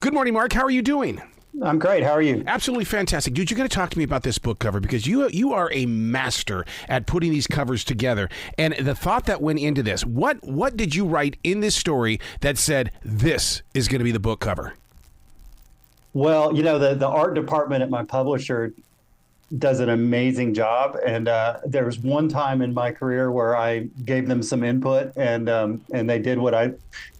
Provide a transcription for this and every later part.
Good morning, Mark. How are you doing? I'm great. How are you? Absolutely fantastic. Dude, you're going to talk to me about this book cover because you are a master at putting these covers together. And the thought that went into this, what did you write in this story that said this is going to be the book cover? Well, the art department at my publisher does an amazing job. And there was one time in my career where I gave them some input and they did what I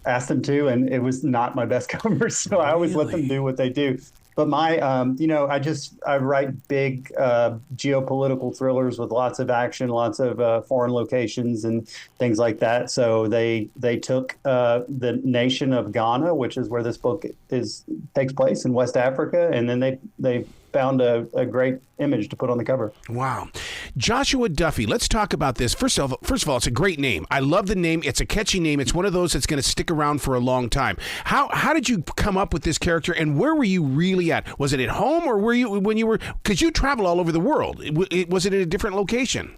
asked them to. And it was not my best cover. So I always let them do what they do. But my, I write big geopolitical thrillers with lots of action, lots of foreign locations and things like that. So they took the nation of Ghana, which is where this book takes place in West Africa, and then they found a great image to put on the cover. Wow. Joshua Duffy, let's talk about this. First of all, it's a great name. I love the name. It's a catchy name. It's one of those that's going to stick around for a long time. How did you come up with this character, and where were you really at? Was it at home, or were you when you were, because you travel all over the world? Was it in a different location?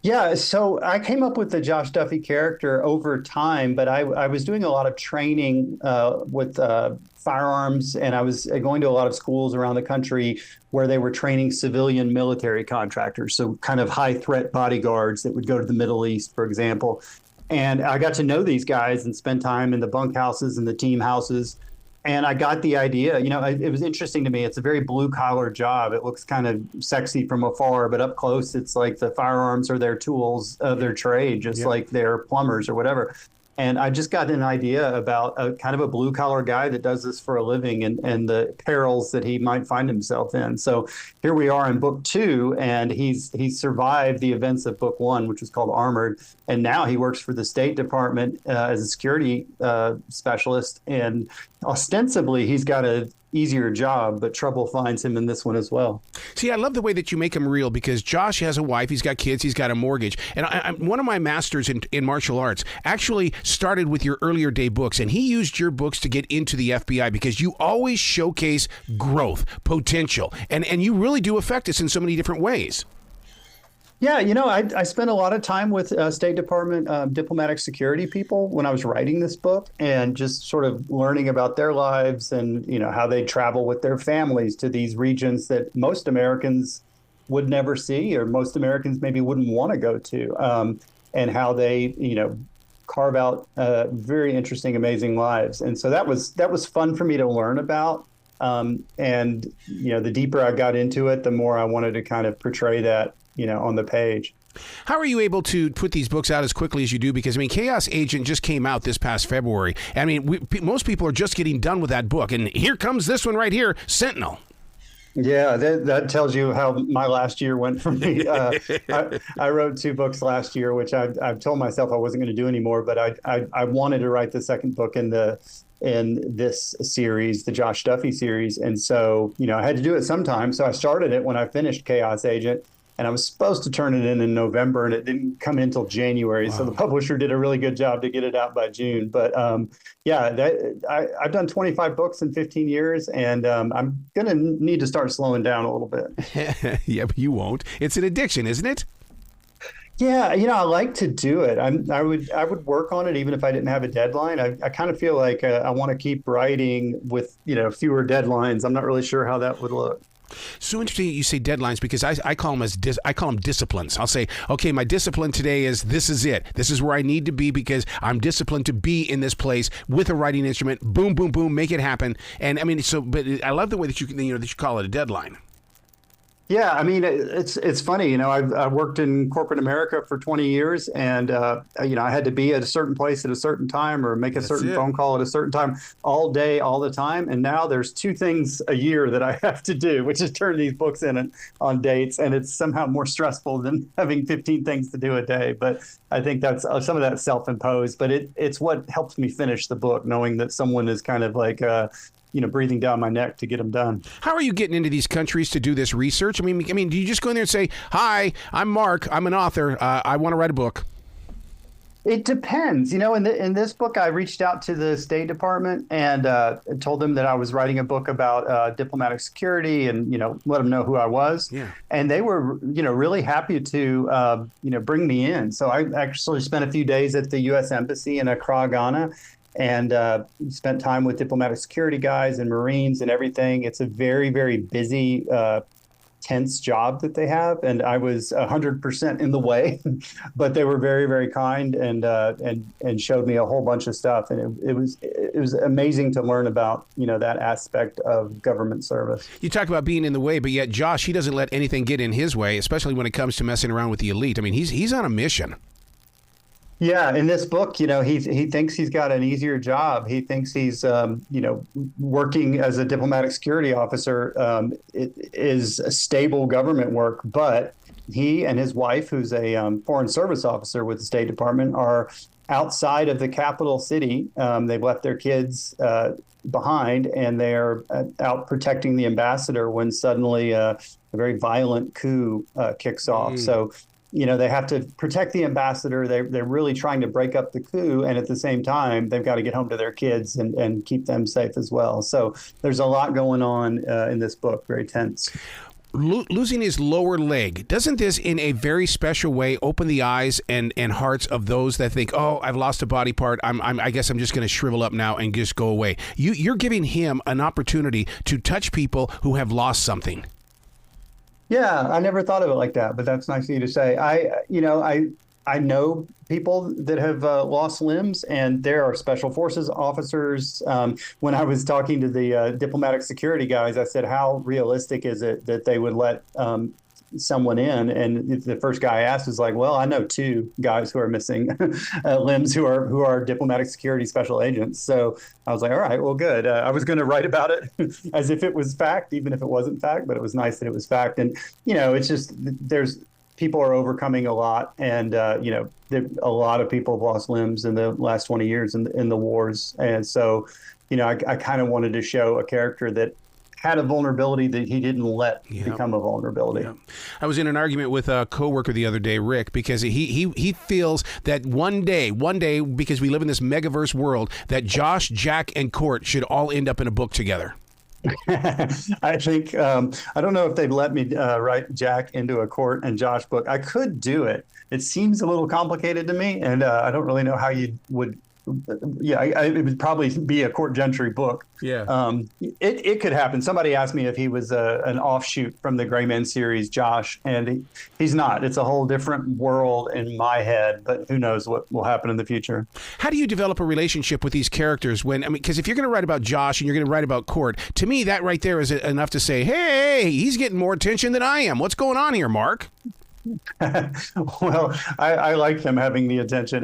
Yeah, so I came up with the Josh Duffy character over time, but I was doing a lot of training with firearms, and I was going to a lot of schools around the country where they were training civilian military contractors, so kind of high threat bodyguards that would go to the Middle East, for example. And I got to know these guys and spend time in the bunkhouses and the team houses. And I got the idea, it was interesting to me. It's a very blue collar job. It looks kind of sexy from afar, but up close, it's like the firearms are their tools of their trade, just like they're plumbers or whatever. And I just got an idea about a kind of a blue collar guy that does this for a living and the perils that he might find himself in. So here we are in book 2, and he's survived the events of book 1, which was called Armored. And now he works for the State Department as a security specialist. And ostensibly, he's got a easier job, but trouble finds him in this one as well. See, I love the way that you make him real, because Josh has a wife, he's got kids, he's got a mortgage. And one of my masters in martial arts actually started with your earlier day books, and he used your books to get into the FBI because you always showcase growth, potential, and you really do affect us in so many different ways. Yeah, I spent a lot of time with State Department diplomatic security people when I was writing this book, and just sort of learning about their lives and, how they travel with their families to these regions that most Americans would never see, or most Americans maybe wouldn't want to go to, and how they, carve out very interesting, amazing lives. And so that was fun for me to learn about. And, the deeper I got into it, the more I wanted to kind of portray that, on the page. How are you able to put these books out as quickly as you do? Because, Chaos Agent just came out this past February. Most people are just getting done with that book. And here comes this one right here, Sentinel. Yeah, that tells you how my last year went for me. I wrote 2 books last year, which I've told myself I wasn't going to do anymore. But I wanted to write the second book in this series, the Josh Duffy series. And so, I had to do it sometime. So I started it when I finished Chaos Agent. And I was supposed to turn it in November, and it didn't come in until January. Wow. So the publisher did a really good job to get it out by June. But I've done 25 books in 15 years, and I'm going to need to start slowing down a little bit. Yeah, but you won't. It's an addiction, isn't it? Yeah, I like to do it. I would work on it even if I didn't have a deadline. I kind of feel like I want to keep writing with fewer deadlines. I'm not really sure how that would look. So interesting you say deadlines, because I call them disciplines. I'll say, okay, my discipline today is this is it. This is where I need to be because I'm disciplined to be in this place with a writing instrument. Boom, boom, boom, make it happen. And but I love the way that you call it a deadline. Yeah, it's funny. I've worked in corporate America for 20 years, and I had to be at a certain place at a certain time, or make a certain phone call at a certain time, all day, all the time. And now there's 2 things a year that I have to do, which is turn these books in on dates, and it's somehow more stressful than having 15 things to do a day. But I think that's some of that's self-imposed, but it's what helps me finish the book, knowing that someone is kind of like breathing down my neck to get them done. How are you getting into these countries to do this research? Do you just go in there and say, "Hi, I'm Mark. I'm an author. I want to write a book"? It depends. In this book, I reached out to the State Department and told them that I was writing a book about diplomatic security, and let them know who I was. Yeah. And they were really happy to bring me in. So I actually spent a few days at the U.S. Embassy in Accra, Ghana. and spent time with diplomatic security guys and Marines and everything. It's a very, very busy, tense job that they have, and I was 100% in the way, but they were very, very kind and showed me a whole bunch of stuff, and it was amazing to learn about that aspect of government service. You talk about being in the way, but yet Josh, he doesn't let anything get in his way, especially when it comes to messing around with the elite. I mean, he's on a mission. Yeah, in this book, he thinks he's got an easier job. He thinks he's, working as a diplomatic security officer. It is a stable government work, but he and his wife, who's a foreign service officer with the State Department, are outside of the capital city. They've left their kids behind, and they're out protecting the ambassador when suddenly a very violent coup kicks off. So they have to protect the ambassador. They're really trying to break up the coup. And at the same time, they've got to get home to their kids and keep them safe as well. So there's a lot going on in this book, very tense. Losing his lower leg, doesn't this in a very special way open the eyes and hearts of those that think, oh, I've lost a body part, I guess I'm just going to shrivel up now and just go away? You're giving him an opportunity to touch people who have lost something. Yeah, I never thought of it like that, but that's nice of you to say. I know people that have lost limbs, and there are special forces officers. When I was talking to the diplomatic security guys, I said, how realistic is it that they would let someone in? And the first guy I asked was like, well, I know 2 guys who are missing limbs who are diplomatic security special agents. So I was like, all right, well, good. I was going to write about it as if it was fact, even if it wasn't fact, but it was nice that it was fact. And, it's just people are overcoming a lot. And, a lot of people have lost limbs in the last 20 years in the wars. And so, I kind of wanted to show a character that had a vulnerability that he didn't let become a vulnerability. Yeah. I was in an argument with a coworker the other day, Rick, because he feels that one day, because we live in this megaverse world, that Josh, Jack, and Court should all end up in a book together. I think, I don't know if they'd let me write Jack into a Court and Josh book. I could do it. It seems a little complicated to me, and I don't really know how you would. Yeah, it would probably be a Court Gentry book. Yeah. It could happen. Somebody asked me if he was an offshoot from the Gray Man series, Josh, and he's not. It's a whole different world in my head, but who knows what will happen in the future. How do you develop a relationship with these characters because if you're going to write about Josh and you're going to write about Court, to me, that right there is enough to say, hey, he's getting more attention than I am. What's going on here, Mark? Well, I like him having the attention.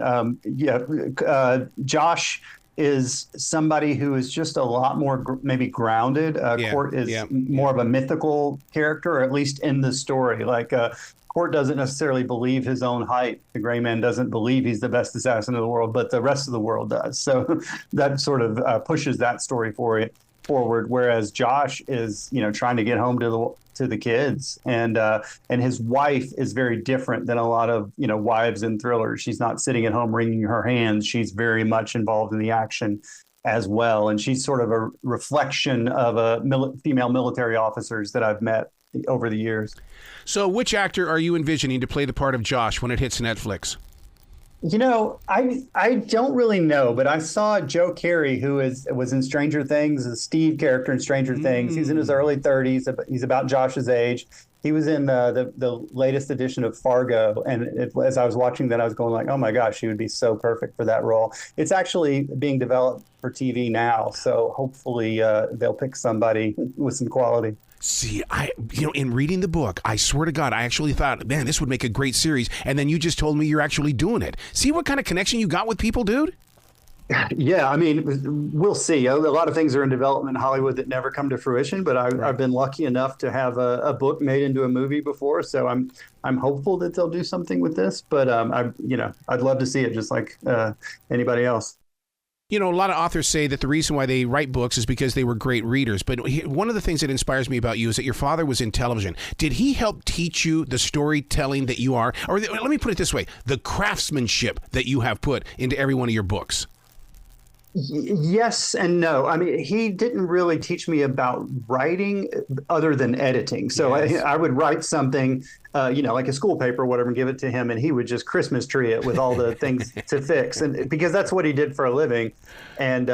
Josh is somebody who is just a lot more maybe grounded. Court is more of a mythical character, or at least in the story. Court doesn't necessarily believe his own hype. The Gray Man doesn't believe he's the best assassin in the world, but the rest of the world does. So that sort of pushes that story forward. Whereas Josh is, trying to get home to the kids, and his wife is very different than a lot of wives in thrillers. She's not sitting at home wringing her hands. She's very much involved in the action as well, and she's sort of a reflection of female military officers that I've met over the years. So, which actor are you envisioning to play the part of Josh when it hits Netflix? I don't really know, but I saw Joe Carey, who was in Stranger Things, the Steve character in Stranger Things. He's in his early 30s. He's about Josh's age. He was in the latest edition of Fargo, and as I was watching that, I was going like, oh my gosh, he would be so perfect for that role. It's actually being developed for TV now, so hopefully they'll pick somebody with some quality. See, in reading the book, I swear to God, I actually thought, man, this would make a great series. And then you just told me you're actually doing it. See what kind of connection you got with people, dude? Yeah, I mean, we'll see. A lot of things are in development in Hollywood that never come to fruition, but I've been lucky enough to have a book made into a movie before. So I'm hopeful that they'll do something with this. But I'd love to see it just like anybody else. A lot of authors say that the reason why they write books is because they were great readers. But one of the things that inspires me about you is that your father was in television. Did he help teach you the storytelling that you are? Or let me put it this way, the craftsmanship that you have put into every one of your books? Yes and no. I mean, he didn't really teach me about writing other than editing. So Yes. I would write something, like a school paper or whatever, and give it to him, and he would just Christmas tree it with all the things to fix, and because that's what he did for a living. And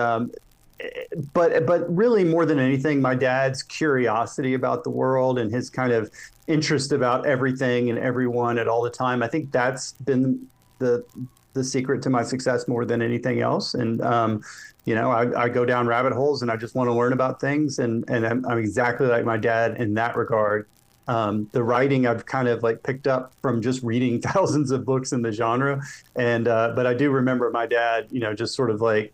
but really, more than anything, my dad's curiosity about the world and his kind of interest about everything and everyone at all the time. I think that's been the the secret to my success more than anything else. And I go down rabbit holes and I just want to learn about things. And I'm exactly like my dad in that regard. The writing I've kind of like picked up from just reading thousands of books in the genre. And but I do remember my dad, just sort of like,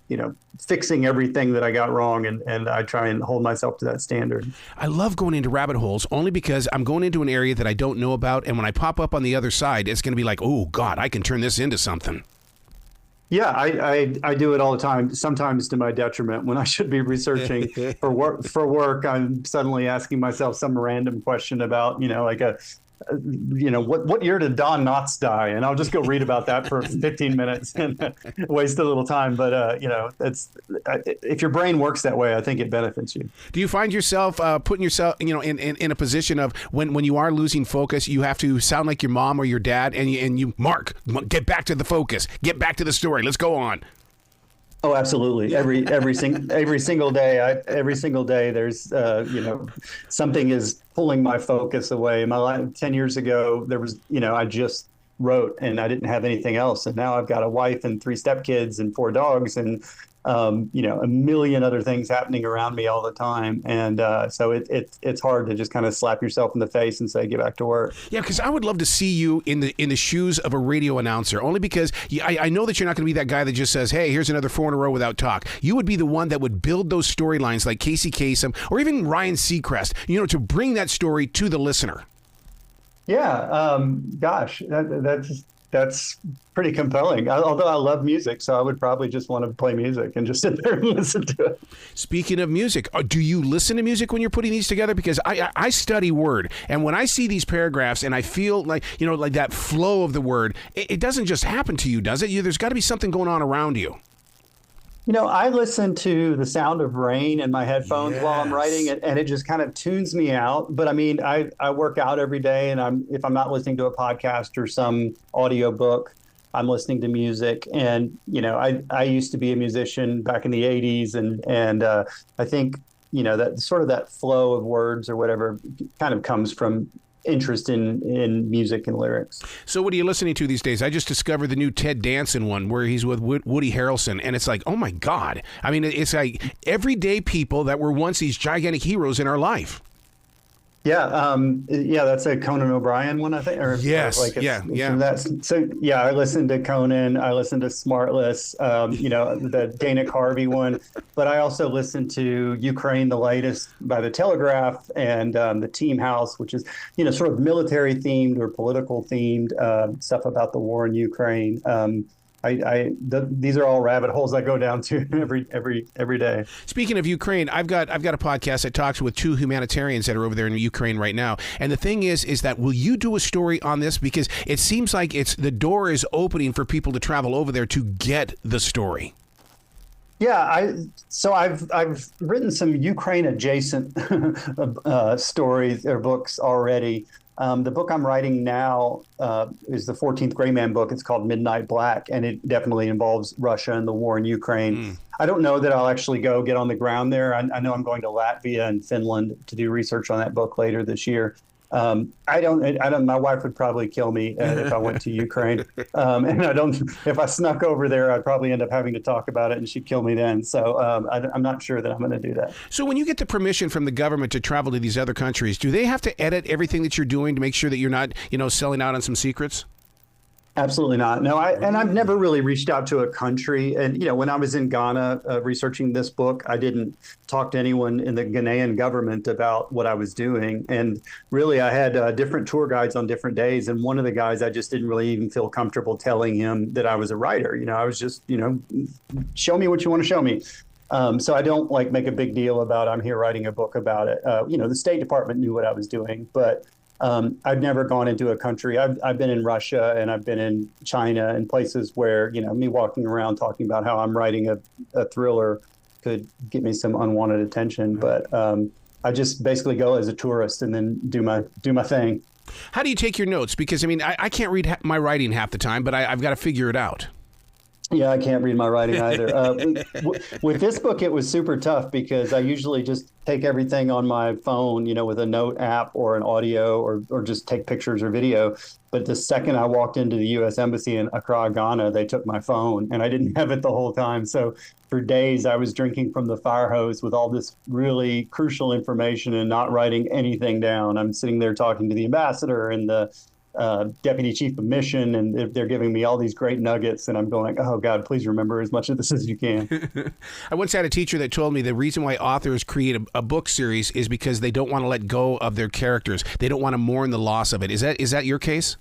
fixing everything that I got wrong. And I try and hold myself to that standard. I love going into rabbit holes only because I'm going into an area that I don't know about. And when I pop up on the other side, it's going to be like, oh, God, I can turn this into something. Yeah, I do it all the time, sometimes to my detriment. When I should be researching for work, I'm suddenly asking myself some random question about, what year did Don Knotts die? And I'll just go read about that for 15 minutes and waste a little time. But, if your brain works that way, I think it benefits you. Do you find yourself putting yourself, in a position of when you are losing focus, you have to sound like your mom or your dad and you Mark, get back to the focus, get back to the story. Let's go on. Oh, absolutely. Every single day, there's something is pulling my focus away. My life 10 years ago, there was I just wrote and I didn't have anything else, and now I've got a wife and 3 stepkids and 4 dogs and a million other things happening around me all the time. And so it's hard to just kind of slap yourself in the face and say, get back to work. Yeah, because I would love to see you in the shoes of a radio announcer, only because I know that you're not going to be that guy that just says, hey, here's another 4 in a row without talk. You would be the one that would build those storylines like Casey Kasem or even Ryan Seacrest, to bring that story to the listener. Yeah, gosh, that's pretty compelling. Although I love music, so I would probably just want to play music and just sit there and listen to it. Speaking of music, do you listen to music when you're putting these together? Because I study word, and when I see these paragraphs and I feel like, like that flow of the word, it doesn't just happen to you, does it? There's got to be something going on around you. I listen to the sound of rain in my headphones while I'm writing it, and it just kind of tunes me out. But I mean, I work out every day, and if I'm not listening to a podcast or some audio book, I'm listening to music. And, I used to be a musician back in the 80s, and I think, that sort of that flow of words or whatever kind of comes from interest in music and lyrics. So what are you listening to these days? I just discovered the new Ted Danson one where he's with Woody Harrelson, and it's like, oh my God. I mean, it's like everyday people that were once these gigantic heroes in our life. Yeah, that's a Conan O'Brien one, I think. Or yes, yeah. I listened to Conan. I listened to Smartless, the Dana Carvey one. But I also listened to Ukraine, the latest by the Telegraph, and the Team House, which is sort of military themed or political themed stuff about the war in Ukraine. These are all rabbit holes I go down to every day. Speaking of Ukraine, I've got a podcast that talks with 2 humanitarians that are over there in Ukraine right now. And the thing is that will you do a story on this? Because it seems like the door is opening for people to travel over there to get the story. Yeah, I've written some Ukraine adjacent stories or books already. The book I'm writing now is the 14th Gray Man book. It's called Midnight Black, and it definitely involves Russia and the war in Ukraine. I don't know that I'll actually go get on the ground there. I know I'm going to Latvia and Finland to do research on that book later this year. I don't. My wife would probably kill me if I went to Ukraine, and if I snuck over there, I'd probably end up having to talk about it, and she'd kill me then. So I'm not sure that I'm going to do that. So when you get the permission from the government to travel to these other countries, do they have to edit everything that you're doing to make sure that you're not, selling out on some secrets? Absolutely not. No, I've never really reached out to a country. And, when I was in Ghana researching this book, I didn't talk to anyone in the Ghanaian government about what I was doing. And really, I had different tour guides on different days. And one of the guys, I just didn't really even feel comfortable telling him that I was a writer. I was just, show me what you want to show me. So I don't make a big deal about I'm here writing a book about it. The State Department knew what I was doing, but I've never gone into a country. I've been in Russia and I've been in China and places where, me walking around talking about how I'm writing a thriller could get me some unwanted attention. But I just basically go as a tourist and then do my thing. How do you take your notes? Because, I can't read my writing half the time, but I've got to figure it out. Yeah, I can't read my writing either. With this book, it was super tough because I usually just take everything on my phone, with a note app or an audio or just take pictures or video. But the second I walked into the U.S. Embassy in Accra, Ghana, they took my phone and I didn't have it the whole time. So for days, I was drinking from the fire hose with all this really crucial information and not writing anything down. I'm sitting there talking to the ambassador and the deputy chief of mission, and they're giving me all these great nuggets, and I'm going like, oh God, please remember as much of this as you can. I once had a teacher that told me the reason why authors create a book series is because they don't want to let go of their characters. They don't want to mourn the loss of it. Is that your case?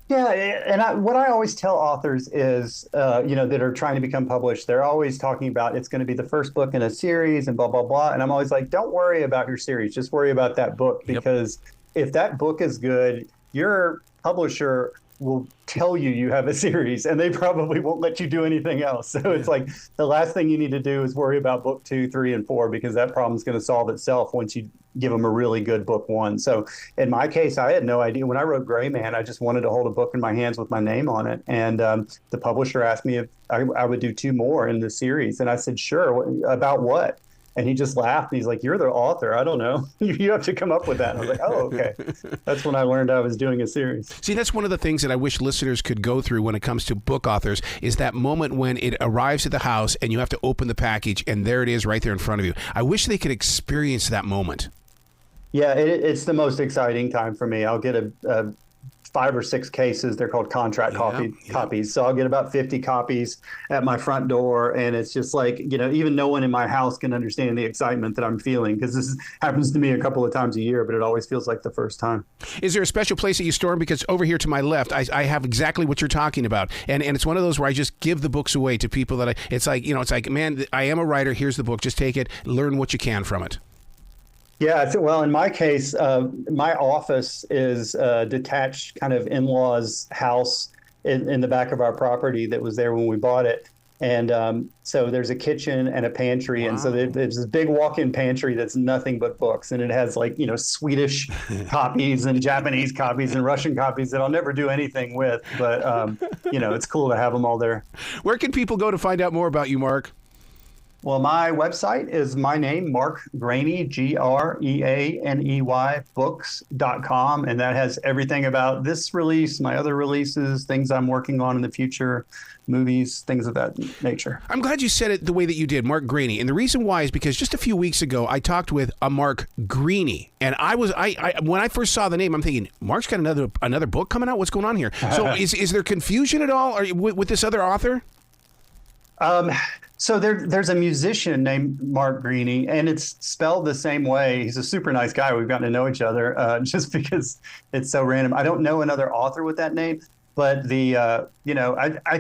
Yeah, and what I always tell authors is, that are trying to become published, they're always talking about it's going to be the first book in a series and blah, blah, blah. And I'm always like, don't worry about your series. Just worry about that book, because if that book is good, your publisher will tell you have a series and they probably won't let you do anything else. So it's like the last thing you need to do is worry about book 2, 3, and 4, because that problem is going to solve itself once you give them a really good book 1. So in my case, I had no idea. When I wrote Gray Man, I just wanted to hold a book in my hands with my name on it. And the publisher asked me if I would do 2 more in the series. And I said, sure. About what? And he just laughed. And he's like, you're the author. I don't know. You have to come up with that. And I was like, oh, okay. That's when I learned I was doing a series. See, that's one of the things that I wish listeners could go through when it comes to book authors, is that moment when it arrives at the house and you have to open the package and there it is right there in front of you. I wish they could experience that moment. Yeah, it's the most exciting time for me. I'll get a 5 or 6 cases. They're called contract copies. So I'll get about 50 copies at my front door. And it's just like, even no one in my house can understand the excitement that I'm feeling, because this happens to me a couple of times a year, but it always feels like the first time. Is there a special place that you store them? Because over here to my left, I have exactly what you're talking about. And it's one of those where I just give the books away to people that it's like, man, I am a writer. Here's the book. Just take it. Learn what you can from it. Yeah, well, in my case, my office is a detached kind of in-laws house in the back of our property that was there when we bought it. And so there's a kitchen and a pantry. Wow. And so there's this big walk-in pantry that's nothing but books. And it has Swedish copies and Japanese copies and Russian copies that I'll never do anything with. But, it's cool to have them all there. Where can people go to find out more about you, Mark? Well, my website is my name, Mark Greaney, Greaney, books.com. And that has everything about this release, my other releases, things I'm working on in the future, movies, things of that nature. I'm glad you said it the way that you did, Mark Greaney. And the reason why is because just a few weeks ago, I talked with a Mark Greaney. And I when I first saw the name, I'm thinking, Mark's got another book coming out? What's going on here? So is there confusion at all with this other author? So there's a musician named Mark Greaney, and it's spelled the same way. He's a super nice guy. We've gotten to know each other just because it's so random. I don't know another author with that name, but I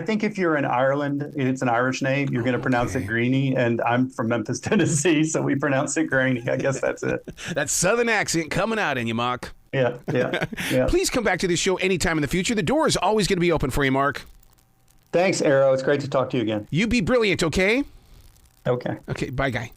think if you're in Ireland, it's an Irish name, you're going to pronounce it Greaney, and I'm from Memphis, Tennessee, so we pronounce it Greaney. I guess that's it. That Southern accent coming out in you, Mark. Yeah. Please come back to this show anytime in the future. The door is always going to be open for you, Mark. Thanks, Arrow. It's great to talk to you again. You be brilliant, okay? Okay. Okay, bye, guy.